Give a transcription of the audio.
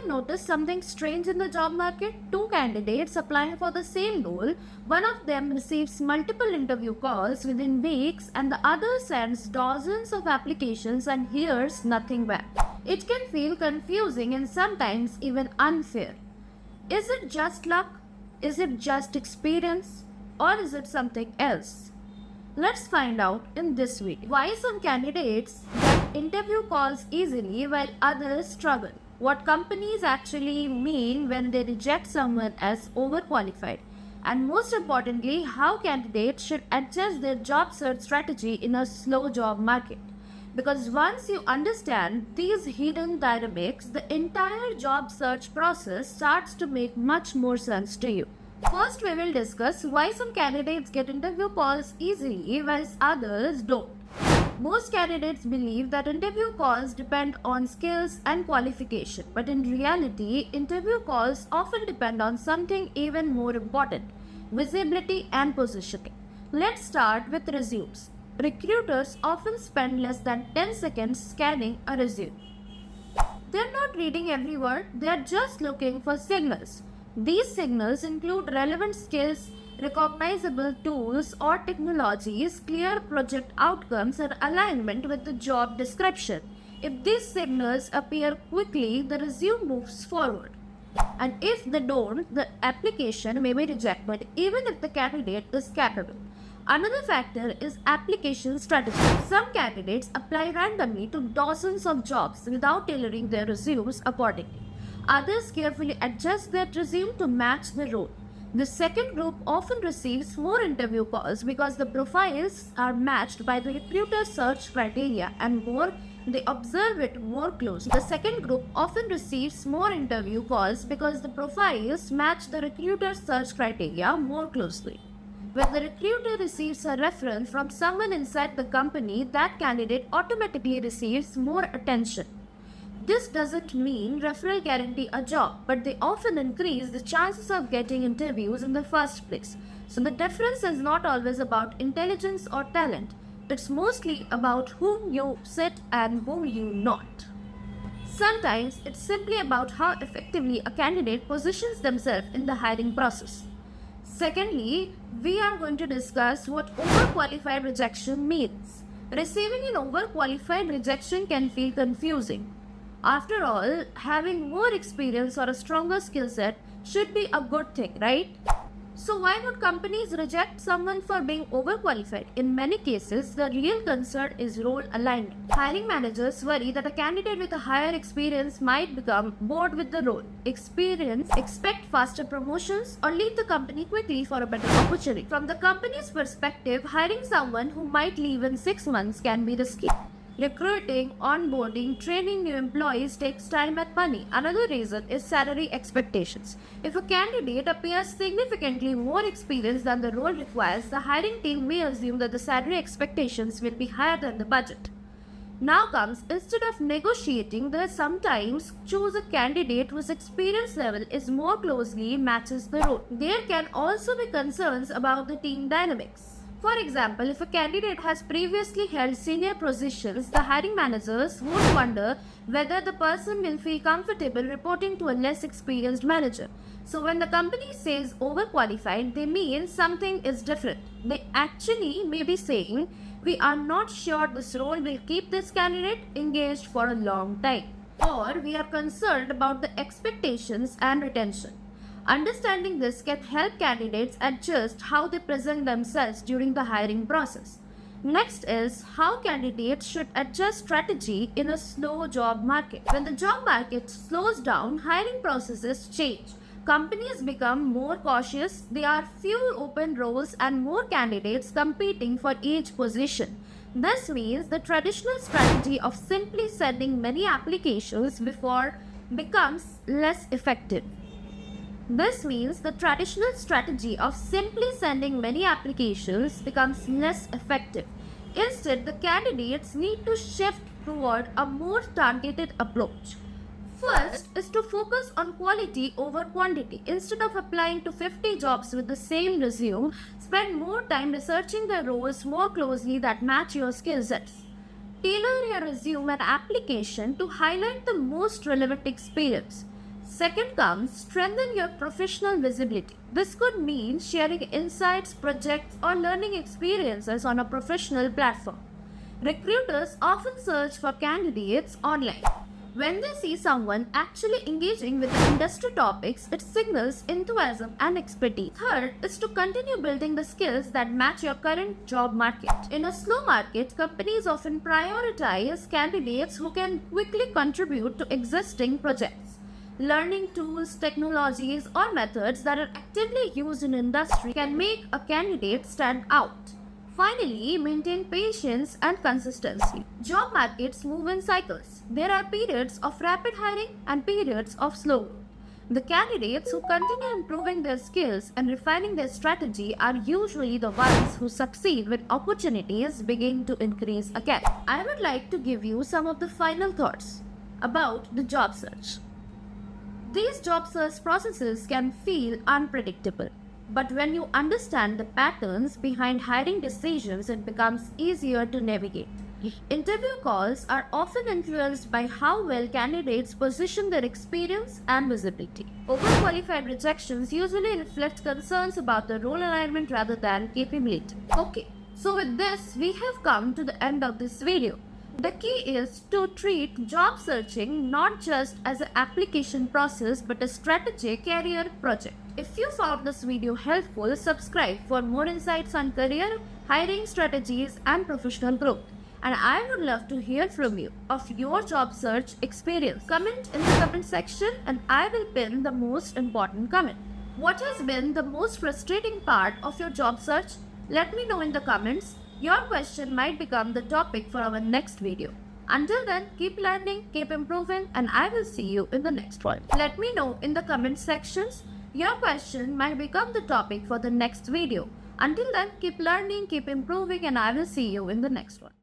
ever noticed something strange in the job market? Two candidates applying for the same role, one of them receives multiple interview calls within weeks and the other sends dozens of applications and hears nothing back. It can feel confusing and sometimes even unfair. Is it just luck? Is it just experience? Or is it something else? Let's find out in this video. Why some candidates get interview calls easily while others struggle. What companies actually mean when they reject someone as overqualified. And most importantly, how candidates should adjust their job search strategy in a slow job market. Because once you understand these hidden dynamics, the entire job search process starts to make much more sense to you. First, we will discuss why some candidates get interview calls easily whilst others don't. Most candidates believe that interview calls depend on skills and qualification, but in reality, interview calls often depend on something even more important: visibility and positioning. Let's start with resumes. Recruiters often spend less than 10 seconds scanning a resume. They're not reading every word, they're just looking for signals. These signals include relevant skills, recognizable tools or technologies, clear project outcomes, and alignment with the job description. If these signals appear quickly, the resume moves forward. And if they don't, the application may be rejected even if the candidate is capable. Another factor is application strategy. Some candidates apply randomly to dozens of jobs without tailoring their resumes accordingly. Others carefully adjust their resume to match the role. The second group often receives more interview calls because the profiles are matched by the recruiter's search criteria and they observe it more closely. The second group often receives more interview calls because the profiles match the recruiter's search criteria more closely. When the recruiter receives a reference from someone inside the company, that candidate automatically receives more attention. This doesn't mean referral guarantee a job, but they often increase the chances of getting interviews in the first place. So the difference is not always about intelligence or talent. It's mostly about whom you sit and whom you not. Sometimes it's simply about how effectively a candidate positions themselves in the hiring process. Secondly, we are going to discuss what overqualified rejection means. Receiving an overqualified rejection can feel confusing. After all, having more experience or a stronger skill set should be a good thing, right? So why would companies reject someone for being overqualified? In many cases, the real concern is role alignment. Hiring managers worry that a candidate with a higher experience might become bored with the role, expect faster promotions, or leave the company quickly for a better opportunity. From the company's perspective, hiring someone who might leave in 6 months can be risky. Recruiting, onboarding, training new employees takes time and money. Another reason is salary expectations. If a candidate appears significantly more experienced than the role requires, the hiring team may assume that the salary expectations will be higher than the budget. Now comes, instead of negotiating, they sometimes choose a candidate whose experience level is more closely matches the role. There can also be concerns about the team dynamics. For example, if a candidate has previously held senior positions, the hiring managers would wonder whether the person will feel comfortable reporting to a less experienced manager. So when the company says overqualified, they mean something is different. They actually may be saying, we are not sure this role will keep this candidate engaged for a long time. Or we are concerned about the expectations and retention. Understanding this can help candidates adjust how they present themselves during the hiring process. Next is how candidates should adjust strategy in a slow job market. When the job market slows down, hiring processes change. Companies become more cautious, there are fewer open roles and more candidates competing for each position. This means the traditional strategy of simply sending many applications before becomes less effective. This means the traditional strategy of simply sending many applications becomes less effective. Instead, the candidates need to shift toward a more targeted approach. First is to focus on quality over quantity. Instead of applying to 50 jobs with the same resume, spend more time researching the roles more closely that match your skill sets. Tailor your resume and application to highlight the most relevant experience. Second comes strengthen your professional visibility. This could mean sharing insights, projects, or learning experiences on a professional platform. Recruiters often search for candidates online. When they see someone actually engaging with the industry topics, it signals enthusiasm and expertise. Third is to continue building the skills that match your current job market. In a slow market, companies often prioritize candidates who can quickly contribute to existing projects. Learning tools, technologies, or methods that are actively used in industry can make a candidate stand out. Finally, maintain patience and consistency. Job markets move in cycles. There are periods of rapid hiring and periods of slow growth. The candidates who continue improving their skills and refining their strategy are usually the ones who succeed when opportunities begin to increase again. I would like to give you some of the final thoughts about the job search. These job search processes can feel unpredictable, but when you understand the patterns behind hiring decisions, it becomes easier to navigate. Interview calls are often influenced by how well candidates position their experience and visibility. Overqualified rejections usually reflect concerns about the role alignment rather than capability. Okay, so with this, we have come to the end of this video. The key is to treat job searching not just as an application process but a strategic career project. If you found this video helpful, subscribe for more insights on career, hiring strategies, and professional growth. And I would love to hear from you of your job search experience. Comment in the comment section and I will pin the most important comment. What has been the most frustrating part of your job search? Let me know in the comments. Your question might become the topic for our next video. Until then, keep learning, keep improving, and I will see you in the next one. Let me know in the comment sections. Your question might become the topic for the next video. Until then, keep learning, keep improving, and I will see you in the next one.